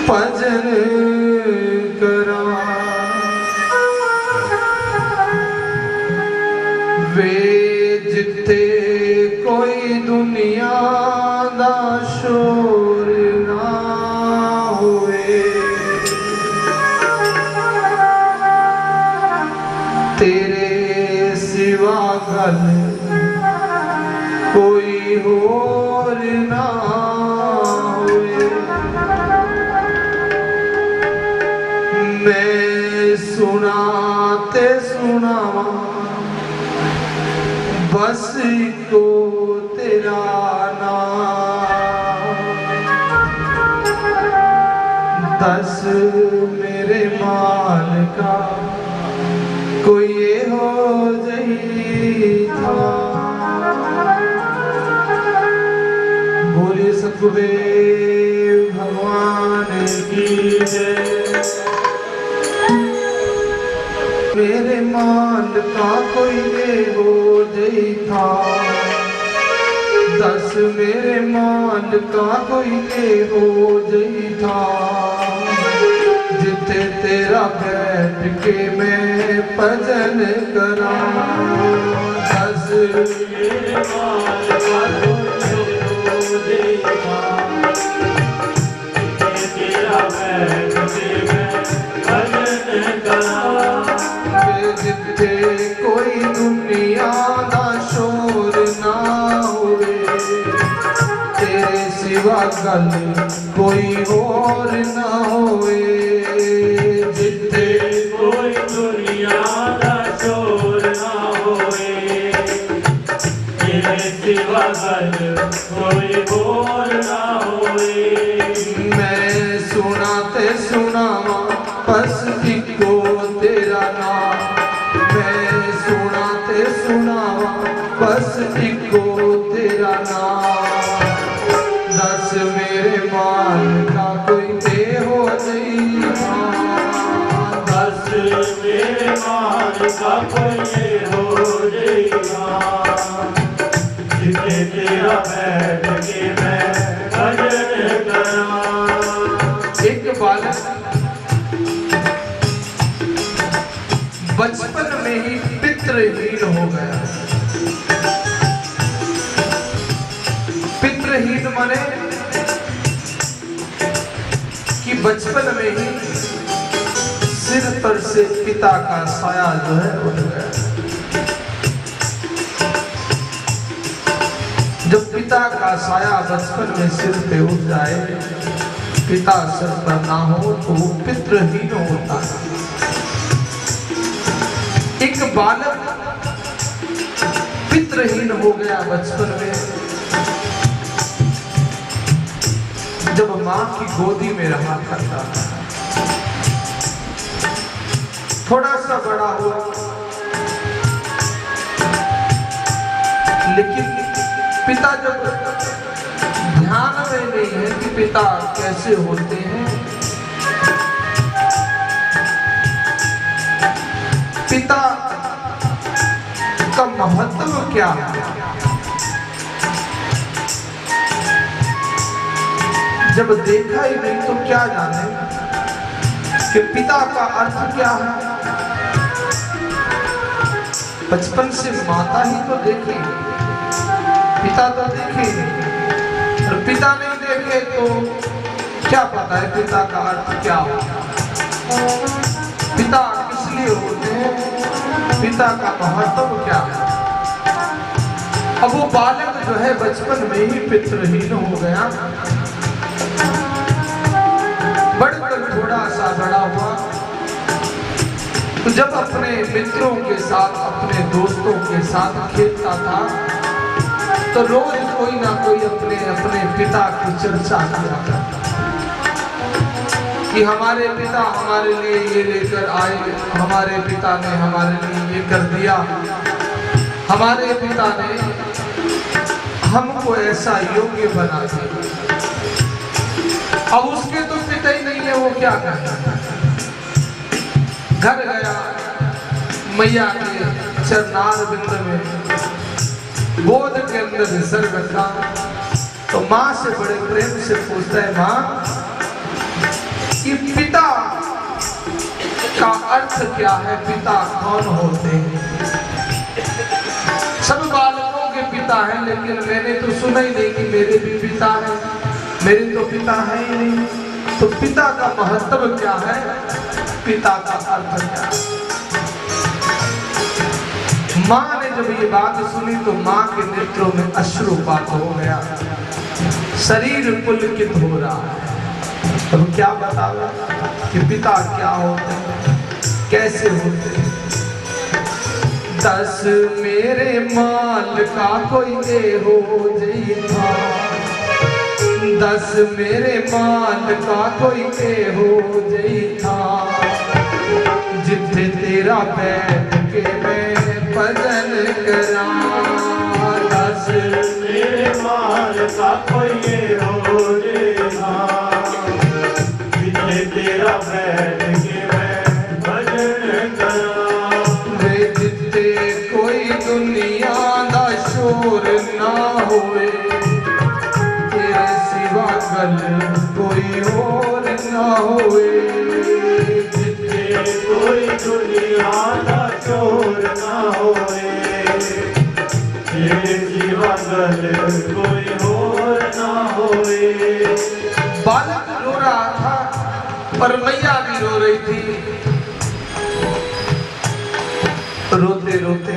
भजन करा वे जिते कोई दुनिया दा शोर ना होए, तेरे सिवा गल कोई होर ना होए। मैं सुना ते सुनावा बस को तेरा नाम, दस मेरे मालिका कोई ये हो जही था। बोले सतगुरुदेव भगवान की जय। मेरे मालिका कोई ये हो जही था, दस मेरे मालिका कोई ये हो जही था। जिथे तेरा बैठ के मैं भजन करा, दस मेरे मालिका कोई हो जही था। जिथे तेरा बैठ के मैं भजन करा, जिथे कोई दुनिया दा शोर ना होवे, तेरे सिवा गल कोई और ना होवे। जिथे कोई दुनिया दा शोर ना होवे, तेरे सिवा गल कोई और ना होवे। मैं सुना ते सुनावा बस इको तेरा नाम, मैं सुना ते सुनावा बस इको तेरा नाम। दस मेरे मालिका कोई ते हो जही था, दस मेरे मालिका कोई ये हो जही था। जिथे तेरा बैठ के मैं भजन करा। एक बालक बचपन में ही पितृहीन हो गया। पितृहीन माने कि बचपन में ही सिर पर से पिता का साया जो है उठ गया। जब पिता का साया बचपन में सिर पे उठ जाए, पिता सिर पर ना हो तो वो पितृहीन होता है। एक बालक पितृहीन हो गया बचपन में, जब मां की गोदी में रहा करता था। थोड़ा सा बड़ा हुआ, लेकिन पिता जब ध्यान में नहीं है कि पिता कैसे होते हैं, पिता का महत्व क्या है, जब देखा ही नहीं तो क्या जाने कि पिता का अर्थ क्या है। बचपन से माता ही तो देखे, पिता तो देखे नहीं, और पिता नहीं देखे तो क्या पता है पिता का अर्थ क्या हो। पिता किस लिए होते हैं, पिता का महत्व क्या है। अब वो बालक जो है बचपन में ही पितृहीन हो गया। बढ़कर थोड़ा सा बड़ा हुआ तो जब अपने मित्रों के साथ, अपने दोस्तों के साथ खेलता था तो रोज कोई ना कोई अपने अपने पिता की चर्चा किया करता कि हमारे पिता हमारे लिए ये लेकर आए, हमारे पिता ने हमारे लिए ये कर दिया, हमारे पिता ने हमको ऐसा योग्य बना दिया। अब उसके तो पिता ही नहीं है, वो क्या करता। घर गया, मैया के चरणार बिंद में गोद के अंदर सर रखा तो माँ से बड़े प्रेम से पूछता है, माँ अर्थ क्या है, पिता कौन होते हैं। सब बालकों के पिता हैं, लेकिन मैंने तो सुना ही नहीं कि मेरे भी पिता हैं। मेरे तो पिता है ही नहीं। तो पिता का महत्व क्या है, पिता का अर्थ क्या है। माँ ने जब ये बात सुनी तो माँ के नेत्रों में अश्रुपात हो गया, शरीर पुलकित हो रहा है। अब क्या बताओ कि पिता क्या होते हैं, कैसे होते हैं। 10 मेरे माल का कोई ए हो जई था, 10 मेरे माल का कोई ए हो जई था, जिथे तेरा बैठ के मैं भजन करा। 10 मेरे माल का कोई ए हो जई था, जिथे तेरा बैठ के मैं भजन करा। वे जिथे कोई दुनिया दा शोर ना होए, तेरे सिवा गल कोई और ना होए। जिथे कोई दुनिया दा शोर ना होए, तेरे सिवा गल कोई और ना होए। बालक रो रहा था पर मैया भी रो रही थी। रोते रोते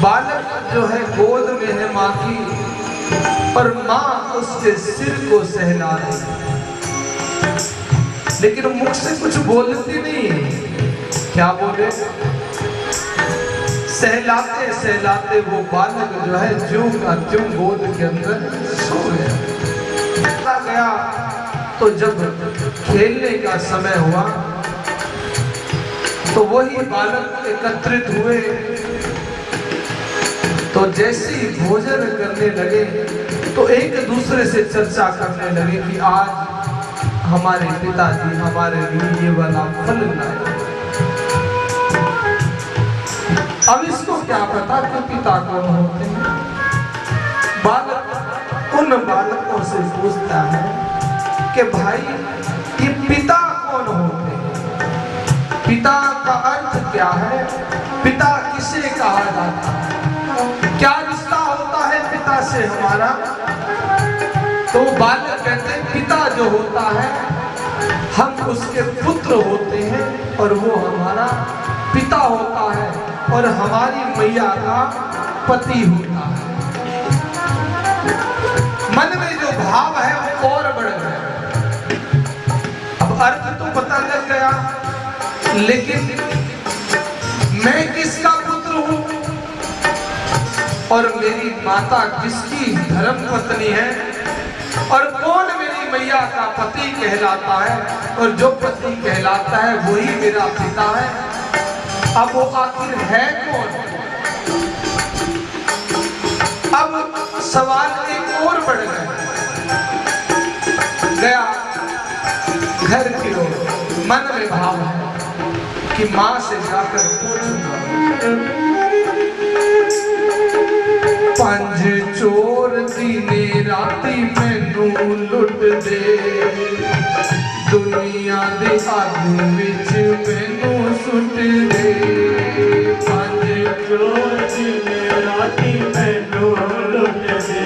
बालक जो है गोद में है माँ की, और माँ उसके सिर को सहला रही है, लेकिन मुख से कुछ बोलती नहीं। क्या बोले, सहलाते सहलाते वो बालक जो है ज्यों का त्यों गोद के अंदर सो गया। तो जब खेलने का समय हुआ तो वही बालक एकत्रित हुए। तो जैसे ही भोजन करने लगे तो एक दूसरे से चर्चा करने लगे कि आज हमारे पिताजी हमारे लिए ये वाला फल लाए। अब इसको क्या पता कि पिता कौन होते हैं। बालक उन बालकों से पूछता है कि भाई ये पिता कौन होते हैं, पिता का अर्थ क्या है, पिता किसे कहा जाता है, क्या रिश्ता होता है पिता से हमारा। तो बालक कहते हैं पिता जो होता है हम उसके पुत्र होते हैं और वो हमारा पिता होता है और हमारी मैया का पति होता है। मन में जो भाव है वो और बढ़ गया। अब अर्थ तो पता लग गया, लेकिन मैं किसका पुत्र हूं और मेरी माता किसकी धर्म पत्नी है, और कौन मेरी मैया का पति कहलाता है, और जो पति कहलाता है वही मेरा पिता है। अब वो आखिर है कौन। अब सवाल एक और बढ़ गया घर की ओर। मन में भाव है कि माँ से जाकर पूछूंगा। 5 चोर दिने राती मैनू लुट दे, दुनिया दे अग विच मैनू सुट दे। 5 चोर दिने राती मैनू लुट दे,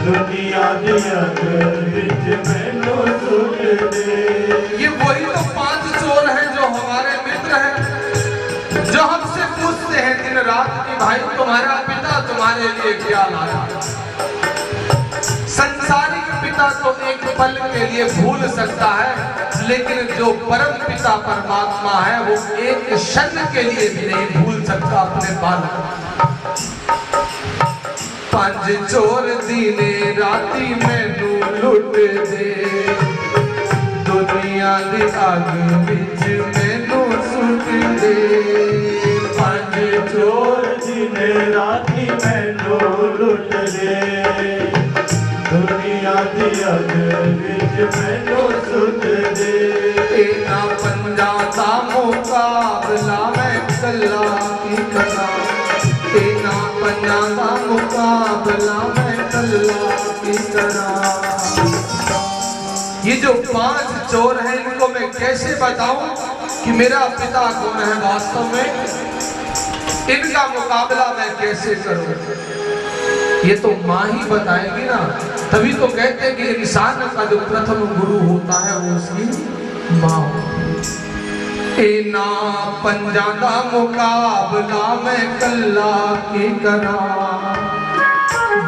दुनिया दे अग विच मैनू सुट दे। ये वही तो 5 चोर हैं जो हमारे मित्र हैं, जो हमसे पूछते हैं दिन रात कि भाई तुम्हारा पिता तुम्हारे लिए क्या लाया। संसारिक पिता तो एक पल के लिए भूल सकता है, लेकिन जो परम पिता परमात्मा है वो एक क्षण के लिए भी नहीं भूल सकता अपने बालक। 5 चोर दिने राती मैनू लुट दे, दुनिया दी अग विच मैनू सुट दे। 5 चोर दिने राती मैनू लुट दे, दुनिया दी अग विच मैनू सुट दे। इना पंजा दा मुकाबला मैं कल्ला की करा, इना पंजा दा मुकाबला मैं कल्ला की करा। ये जो जो 5 चोर हैं इनको मैं कैसे बताऊं कि मेरा पिता कौन है वास्तव में, इनका मुकाबला मैं कैसे करूं? ये तो माँ ही बताएगी ना। तभी तो कहते हैं कि इंसान का जो प्रथम गुरु होता है वो उसकी माँ होती है। ना पंजादा मुकाबला मैं कल्ला की करा,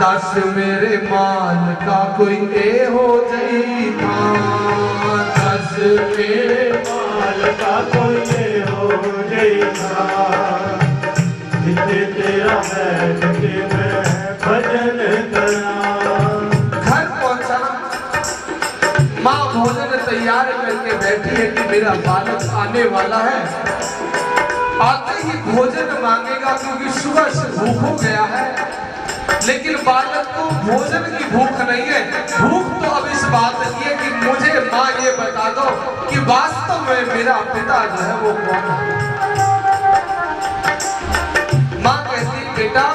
दस मेरे माल का कोई ए हो जाता, दस मेरे माल का कोई ए हो जाता, जिसे तेरा बैठ के मैं भजन करा। घर पहुंचा, माँ भोजन तैयार करके बैठी है कि मेरा बालक आने वाला है। आते ही भोजन मांगेगा क्योंकि सुबह से भूख हो गया है, लेकिन बालक को भोजन की भूख नहीं है। भूख तो अब इस बात की है कि मुझे माँ ये बता दो कि वास्तव में मेरा पिता जो है वो कौन है। माँ कहती बेटा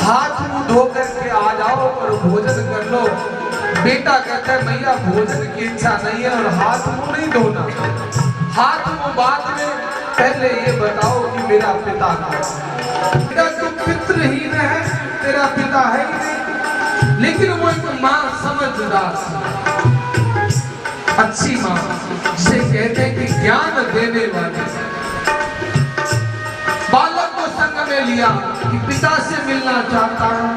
हाथ मुंह धो करके आ जाओ और भोजन कर लो। बेटा कहता है मैया भोजन की इच्छा नहीं है और हाथ मुंह नहीं धोना, हाथ मुंह बाद में, पहले ये बताओ कि मेरा पिता कौन है। बेटा तू पितृहीन है, तेरा पिता है ही नहीं। लेकिन वो एक माँ समझदार, अच्छी माँ से कहते हैं कि ज्ञान देने वाली। बालक को संग में लिया कि पिता से मिलना चाहता है,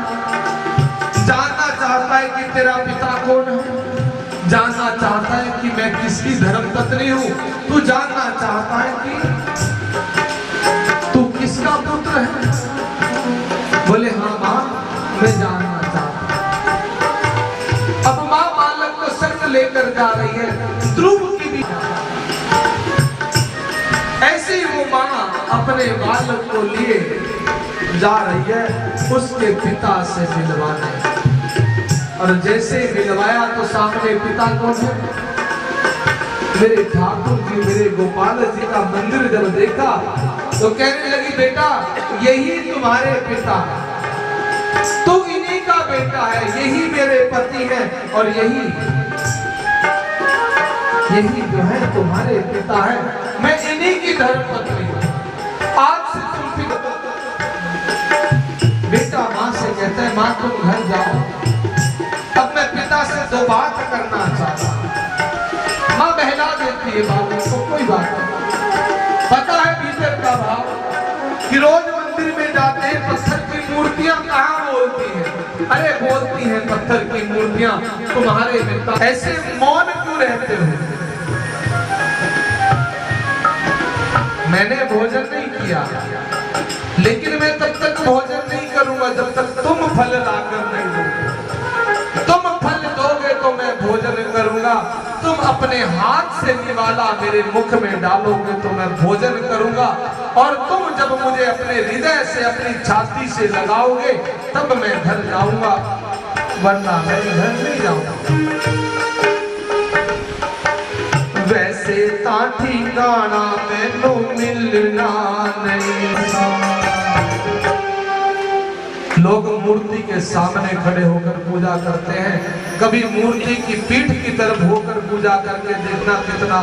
जानना चाहता है कि तेरा पिता कौन है, जानना चाहता है कि मैं किसकी धर्मपत्नी हूं, तू जानना चाहता है कि तू किसका पुत्र है। बोले हाँ माँ मैं जानना चाहता हूं। अब माँ बालक को संग लेकर जा रही है, ध्रुव की भी ऐसे ही वो माँ अपने बालक को लिए जा रही है उसके पिता से मिलवाने। और जैसे मिलवाया तो सामने पिता कौन है, मेरे ठाकुर जी, मेरे गोपाल जी का मंदिर जब देखा तो कहने लगी बेटा यही तुम्हारे पिता है, तू इन्हीं का बेटा है, यही मेरे पति है और यही जो है तुम्हारे पिता है, मैं इन्हीं की धर्मपत्नी हूं। आज से तुम बेटा माँ से कहता है माँ तुम घर जाओ, अब मैं पिता से 2 बात करना चाहता हूं। माँ बहला देती है बालक को, कोई बात नहीं। पता है भीतर का भाव कि रोज मंदिर में जाते हैं, पत्थर की मूर्तियां कहाँ बोलती हैं? अरे बोलती हैं पत्थर की मूर्तियां तुम्हारे पिता। ऐसे मौन क्यों रहते हो? मैंने भोजन नहीं किया, लेकिन मैं तब तक भोजन नहीं करूंगा जब तक तुम फल लाकर नहीं दोगे। तुम फल दोगे तो मैं भोजन करूंगा, तुम अपने हाथ से निवाला मेरे मुख में डालोगे तो मैं भोजन करूंगा, और तुम जब मुझे अपने हृदय से, अपनी छाती से लगाओगे तब मैं घर जाऊंगा, वरना मैं घर नहीं जाऊंगा। वैसे ताठी गाना मैनू मिलना नहीं। लोग मूर्ति के सामने खड़े होकर पूजा करते हैं, कभी मूर्ति की पीठ की तरफ होकर पूजा करके देखना कितना